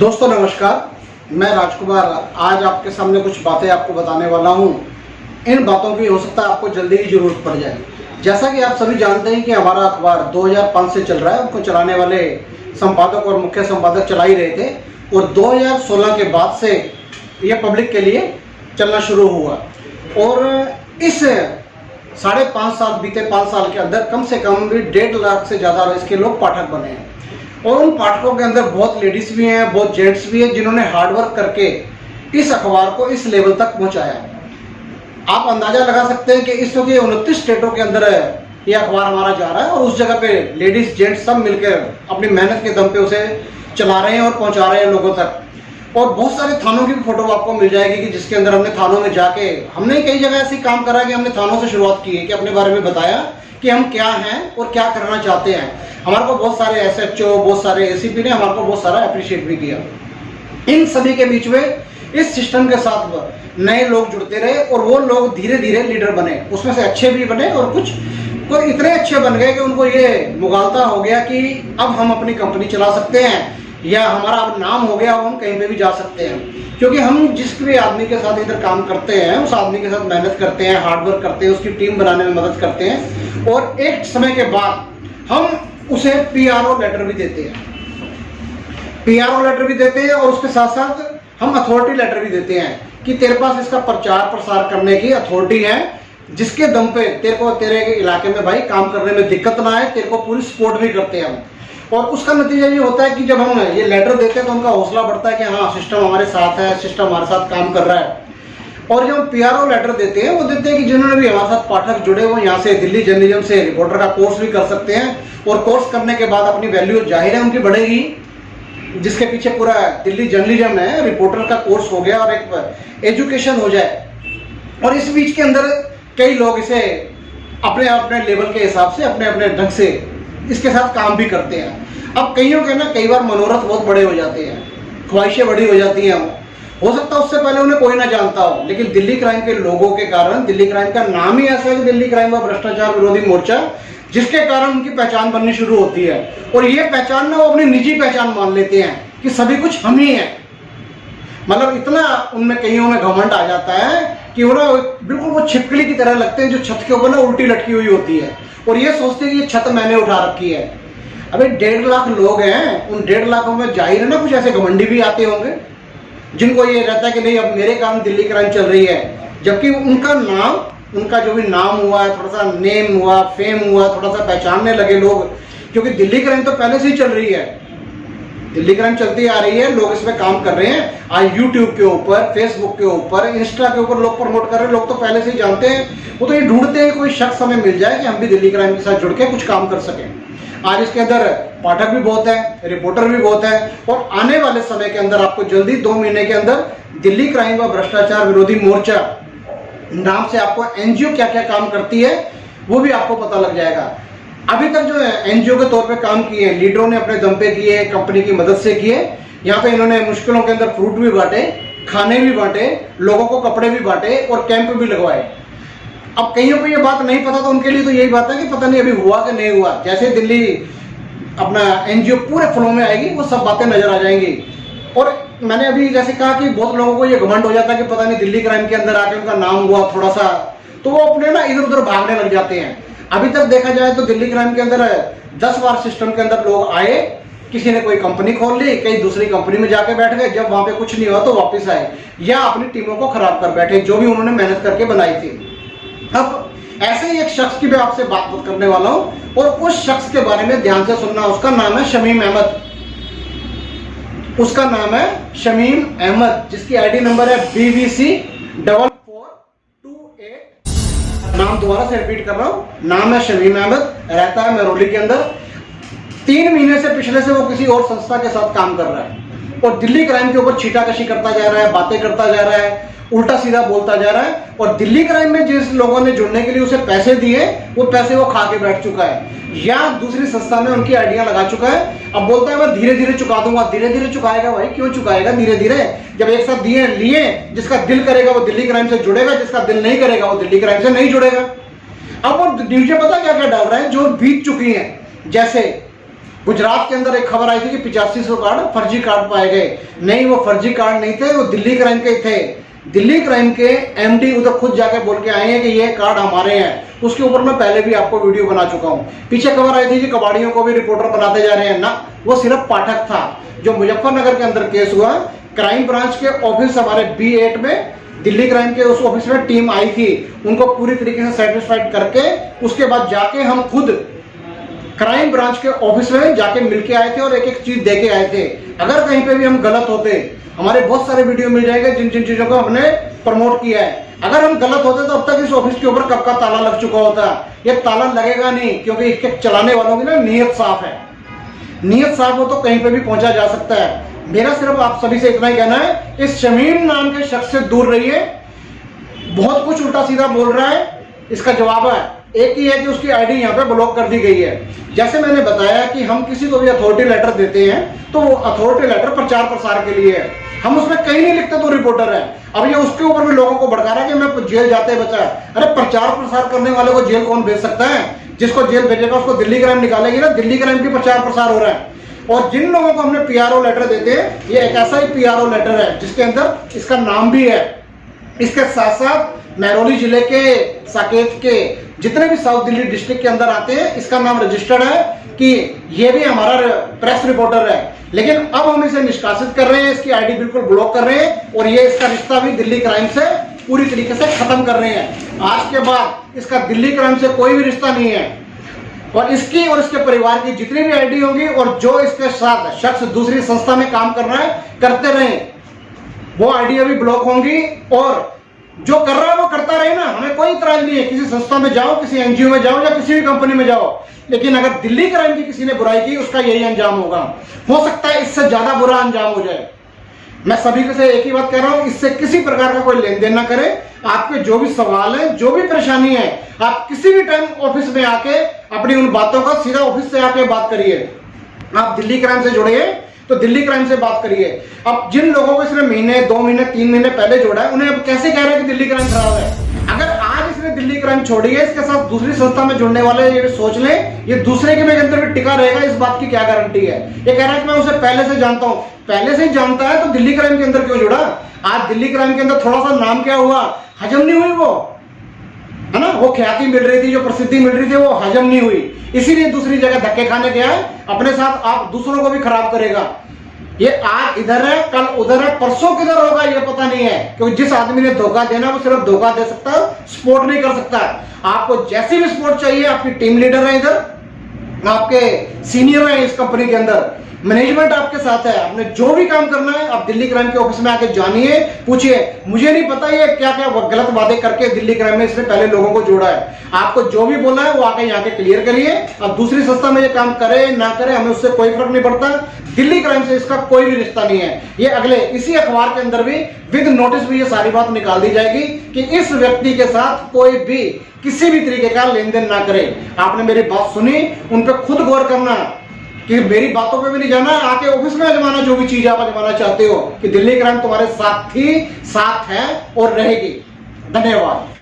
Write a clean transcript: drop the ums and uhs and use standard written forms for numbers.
दोस्तों नमस्कार, मैं राजकुमार आज आपके सामने कुछ बातें आपको बताने वाला हूँ। इन बातों की हो सकता है आपको जल्दी ही जरूरत पड़ जाए। जैसा कि आप सभी जानते हैं कि हमारा अखबार 2005 से चल रहा है, उनको चलाने वाले संपादक और मुख्य संपादक चला ही रहे थे और 2016 के बाद से यह पब्लिक के लिए चलना शुरू हुआ और इस 5.5 साल बीते 5 साल के अंदर कम से कम भी 1.5 लाख से ज़्यादा इसके लोग पाठक बने हैं और उन पाठकों के अंदर बहुत लेडीज भी हैं, बहुत जेंट्स भी हैं जिन्होंने हार्डवर्क करके इस अखबार को इस लेवल तक पहुंचाया। आप अंदाजा लगा सकते हैं कि इस वक्त 29 स्टेटों के अंदर ये अखबार हमारा जा रहा है और उस जगह पे लेडीज जेंट्स सब मिलकर अपनी मेहनत के दम पे उसे चला रहे हैं और पहुंचा रहे हैं लोगों तक। और बहुत सारे थानों की फोटो आपको मिल जाएगी कि जिसके अंदर हमने थानों में जाके हमने कई जगह ऐसे काम करा कि हमने थानों से शुरुआत की है कि अपने बारे में बताया कि हम क्या हैं और क्या करना चाहते हैं। हमारे को बहुत सारे एसएचओ, बहुत सारे एसीपी ने हमारे को बहुत सारा अप्रिशिएट भी किया। इन सभी के बीच में इस सिस्टम के साथ नए लोग जुड़ते रहे और वो लोग धीरे धीरे लीडर बने। उसमें से अच्छे भी बने और कुछ इतने अच्छे बन गए कि उनको ये मुगालता हो गया कि अब हम अपनी कंपनी चला सकते हैं या हमारा अब नाम हो गया, हम कहीं पे भी जा सकते हैं। क्योंकि हम जिस भी आदमी के साथ इधर काम करते हैं उस आदमी के साथ मेहनत करते हैं, हार्डवर्क करते हैं, उसकी टीम बनाने में मदद करते हैं और एक समय के बाद हम उसे पीआरओ लेटर भी देते हैं। पीआरओ लेटर भी देते हैं और उसके साथ साथ हम अथॉरिटी लेटर भी देते हैं कि तेरे पास इसका प्रचार प्रसार करने की अथॉरिटी है, जिसके दम पे तेरे को तेरे इलाके में भाई काम करने में दिक्कत ना आए, तेरे को पूरी सपोर्ट भी करते हैं हम। और उसका नतीजा ये होता है कि जब हम ये लेटर देते हैं तो उनका हौसला बढ़ता है कि हाँ सिस्टम हमारे साथ है, सिस्टम हमारे साथ काम कर रहा है। और जब हम पीआरओ लेटर देते हैं वो देते हैं कि जिन्होंने भी हमारे साथ पाठक जुड़े हुए यहाँ से दिल्ली जर्नलिज्म से रिपोर्टर का कोर्स भी कर सकते हैं और कोर्स करने के बाद अपनी वैल्यू जाहिर है उनकी बढ़ेगी, जिसके पीछे पूरा दिल्ली जर्नलिज्म है, रिपोर्टर का कोर्स हो गया और एक एजुकेशन हो जाए। और इस बीच के अंदर कई लोग इसे अपने अपने लेवल के हिसाब से अपने अपने ढंग से इसके साथ काम भी करते हैं। अब कईयों के ना कई बार मनोरथ बहुत बड़े हो जाते हैं, ख्वाहिशें बड़ी हो जाती हैं। हो सकता है उससे पहले उन्हें कोई ना जानता हो, लेकिन दिल्ली क्राइम के लोगों के कारण, दिल्ली क्राइम का नाम ही ऐसा है कि दिल्ली क्राइम व भ्रष्टाचार विरोधी मोर्चा, जिसके कारण उनकी पहचान बननी शुरू होती है और ये पहचान ना वो अपनी निजी पहचान मान लेते हैं कि सभी कुछ हम ही हैं। मतलब इतना उनमें कईयों में घमंड आ जाता है कि वो ना बिल्कुल वो छिपकली की तरह लगते हैं जो छत के ऊपर ना उल्टी लटकी हुई होती है और ये सोचते हैं कि ये छत मैंने उठा रखी है। अबे 1.5 लाख लोग हैं, उन 1.5 लाखों में जाहिर है ना कुछ ऐसे घमंडी भी आते होंगे जिनको ये रहता है कि नहीं अब मेरे कारण दिल्ली क्राइम चल रही है, जबकि उनका नाम, उनका जो भी नाम हुआ है, थोड़ा सा नेम हुआ, फेम हुआ, थोड़ा सा पहचानने लगे लोग, क्योंकि दिल्ली क्राइम तो पहले से ही चल रही है, दिल्ली क्राइम चलती आ रही है, लोग इसमें काम कर रहे हैं। आज यूट्यूब के ऊपर, फेसबुक के ऊपर, इंस्टा के ऊपर लोग प्रमोट कर रहे हैं, लोग तो पहले से ही जानते हैं। वो तो ये ढूंढते हैं कोई शख्स हमें मिल जाए कि हम भी दिल्ली क्राइम के साथ जुड़ के कुछ काम कर सकें। आज इसके अंदर पाठक भी बहुत है, रिपोर्टर भी बहुत है और आने वाले समय के अंदर आपको जल्दी 2 महीने के अंदर दिल्ली क्राइम व भ्रष्टाचार विरोधी मोर्चा नाम से आपको एनजीओ क्या क्या काम करती है वो भी आपको पता लग जाएगा। अभी तक जो एनजीओ के तौर पे काम किए हैं, लीडरों ने अपने दम पे किए, कंपनी की मदद से किए। यहाँ पे इन्होंने मुश्किलों के अंदर फ्रूट भी बांटे, खाने भी बांटे, लोगों को कपड़े भी बांटे और कैंप भी लगवाए। अब कईयों को ये बात नहीं पता तो उनके लिए तो यही बात है कि पता नहीं अभी हुआ कि नहीं हुआ। जैसे दिल्ली अपना एनजीओ पूरे फ्लो में आएगी वो सब बातें नजर आ जाएंगी। और मैंने अभी जैसे कहा कि बहुत लोगों को ये घमंड हो जाता है कि पता नहीं दिल्ली क्राइम के अंदर आके उनका नाम हुआ थोड़ा सा, तो वो अपने ना इधर उधर भागने लग जाते हैं। अभी तक देखा जाए तो दिल्ली क्राइम के अंदर 10 बार सिस्टम के अंदर लोग आए, किसी ने कोई कंपनी खोल ली, कहीं दूसरी कंपनी में जाके बैठ गए, जब वहां पे कुछ नहीं हुआ तो वापस आए या अपनी टीमों को खराब कर बैठे जो भी उन्होंने मेहनत करके बनाई थी। अब ऐसे ही एक शख्स की मैं आपसे बात करने वाला हूं और उस शख्स के बारे में ध्यान से सुनना। उसका नाम है शमीम अहमद, उसका नाम है शमीम अहमद, जिसकी आईडी नंबर है BVC4428। नाम दोबारा से रिपीट कर रहा हूं, नाम है शमीम अहमद, रहता है मेहरौली के अंदर। 3 महीने से पिछले से वो किसी और संस्था के साथ काम कर रहा है और दिल्ली क्राइम के ऊपर छीटाकशी करता जा रहा है, बातें करता जा रहा है, उल्टा सीधा बोलता जा रहा है। और दिल्ली क्राइम में जिस लोगों ने जुड़ने के लिए उसे पैसे दिए वो पैसे वो खा के बैठ चुका है या दूसरी संस्था में उनकी आइडिया लगा चुका है। अब बोलता है मैं धीरे धीरे चुका दूंगा। धीरे धीरे चुकाएगा भाई, क्यों चुकाएगा धीरे धीरे? जब एक साथ दिए लिए, जिसका दिल करेगा वो दिल्ली क्राइम से जुड़ेगा, जिसका दिल नहीं करेगा वो दिल्ली क्राइम से नहीं जुड़ेगा। अब वो न्यूज़ें पता क्या क्या डाल रहे हैं जो बीत चुकी हैं, जैसे गुजरात के अंदर एक खबर आई थी कि 8500 कार्ड फर्जी कार्ड पाए गए। नहीं, वो फर्जी कार्ड नहीं थे, वो दिल्ली क्राइम के थे। दिल्ली क्राइम के एमडी उधर खुद जाके बोल के आए हैं कि ये कार्ड हमारे हैं। उसके ऊपर मैं पहले भी आपको वीडियो बना चुका हूं। पीछे खबर आई थी कि कबाड़ियों को भी रिपोर्टर बनाते जा रहे हैं ना, वो सिर्फ पाठक था। जो मुजफ्फरनगर के अंदर केस हुआ, क्राइम ब्रांच के ऑफिस हमारे B8 में दिल्ली क्राइम के उस ऑफिस में टीम आई थी, उनको पूरी तरीके से सेटिस्फाइड करके उसके बाद जाके हम खुद क्राइम ब्रांच के ऑफिस में जाके मिलके आए थे और एक एक चीज देके आए थे। अगर कहीं पे भी हम गलत होते, हमारे बहुत सारे वीडियो मिल जाएंगे जिन जिन चीजों को हमने प्रमोट किया है। अगर हम गलत होते तो अब तक इस ऑफिस के ऊपर कब का ताला लग चुका होता। ये ताला लगेगा नहीं, क्योंकि इसके चलाने वालों की ना नीयत साफ है। नीयत साफ हो तो कहीं पे भी पहुंचा जा सकता है। मेरा सिर्फ आप सभी से इतना ही कहना है, इस शमीम नाम के शख्स से दूर रहिए। बहुत कुछ उल्टा सीधा बोल रहा है। इसका जवाब है एक ही है कि उसकी आईडी यहाँ पे ब्लॉक कर दी गई है। जैसे मैंने बताया कि हम किसी को भी अथॉरिटी लेटर देते हैं तो वो अथॉरिटी लेटर प्रचार प्रसार के लिए है, हम उसमें कहीं नहीं लिखते तो रिपोर्टर है। अब ये उसके ऊपर भी लोगों को भड़का रहा है कि मैं जेल जाते बचा। अरे प्रचार प्रसार करने वाले को जेल कौन भेज सकता है? जिसको जेल भेजेगा उसको दिल्ली क्राइम निकालेगी ना। दिल्ली क्राइम की प्रचार प्रसार हो रहा है। और जिन लोगों को हमने PRO लेटर देते हैं, ये एक ऐसा ही PRO लेटर है जिसके अंदर इसका नाम भी है। इसके साथ साथ महरौली जिले के साकेत के जितने भी साउथ दिल्ली डिस्ट्रिक्ट के अंदर आते हैं, इसका नाम रजिस्टर्ड है कि ये भी हमारा प्रेस रिपोर्टर है। लेकिन अब हम इसे निष्कासित कर रहे हैं, इसकी आईडी बिल्कुल ब्लॉक कर रहे हैं और ये इसका रिश्ता भी दिल्ली क्राइम से पूरी तरीके से खत्म कर रहे हैं। आज के बाद इसका दिल्ली क्राइम से कोई भी रिश्ता नहीं है। और इसकी और इसके परिवार की जितनी भी आईडी होगी और जो इसके साथ शख्स दूसरी संस्था में काम कर रहा है, करते रहे, वो आईडी अभी ब्लॉक होंगी। और जो कर रहा है वो करता रहे ना, हमें कोई इतराज नहीं है। किसी संस्था में जाओ, किसी NGO में जाओ या किसी भी कंपनी में जाओ, लेकिन अगर दिल्ली क्राइम की किसी ने बुराई की, उसका यही अंजाम होगा। हो सकता है इससे ज्यादा बुरा अंजाम हो जाए। मैं सभी से एक ही बात कह रहा हूं, इससे किसी प्रकार का कोई लेन देन ना करें। आपके जो भी सवाल है, जो भी परेशानी है, आप किसी भी टाइम ऑफिस में आके अपनी उन बातों का सीधा ऑफिस से आके बात करिए। आप दिल्ली क्राइम से जुड़िए तो दिल्ली क्राइम से बात करिए। अब जिन लोगों को इसने महीने, 2 महीने, 3 महीने पहले जोड़ा है, उन्हें अब कैसे कह रहे हैं कि दिल्ली क्राइम खराब है? अगर आज इसने दिल्ली क्राइम छोड़ी है, इसके साथ दूसरी संस्था में जुड़ने वाले ये सोच लें, ये दूसरे के अंदर भी टिका रहेगा, इस बात की क्या गारंटी है? ये कह रहा है कि मैं उसे पहले से जानता हूं। पहले से ही जानता है तो दिल्ली क्राइम के अंदर क्यों जुड़ा? आज दिल्ली क्राइम के अंदर थोड़ा सा नाम क्या हुआ, हजम नहीं हुई वो, है ना? वो ख्याति मिल रही थी, जो प्रसिद्धि मिल रही थी, वो हजम नहीं हुई। इसीलिए दूसरी जगह धक्के खाने गया है। अपने साथ आप दूसरों को भी खराब करेगा। ये आज इधर है, कल उधर है, परसों किधर होगा ये पता नहीं है। क्योंकि जिस आदमी ने धोखा देना, वो सिर्फ धोखा दे सकता है, सपोर्ट नहीं कर सकता। आपको जैसी भी सपोर्ट चाहिए, आपकी टीम लीडर है इधर, आपके सीनियर है इस कंपनी के अंदर, मैनेजमेंट आपके साथ है। आपने जो भी काम करना है, आप दिल्ली क्राइम के ऑफिस में आके जानिए, पूछिए। मुझे नहीं पता ये क्या क्या गलत वादे करके दिल्ली क्राइम में इसने पहले लोगों को जोड़ा है। आपको जो भी बोला है वो आके यहाँ के क्लियर करिए। अब दूसरी संस्था में ये काम करे ना करे, हमें उससे कोई फर्क नहीं पड़ता। दिल्ली क्राइम से इसका कोई भी रिश्ता नहीं है। ये अगले इसी अखबार के अंदर भी विद नोटिस भी ये सारी बात निकाल दी जाएगी कि इस व्यक्ति के साथ कोई भी किसी भी तरीके का लेन देन ना करे। आपने मेरी बात सुनी, उन पर खुद गौर करना कि मेरी बातों पे भी नहीं जाना, आके ऑफिस में आजमाना जो भी चीज आप आजमाना चाहते हो कि दिल्ली क्राइम तुम्हारे साथ थी, साथ है और रहेगी। धन्यवाद।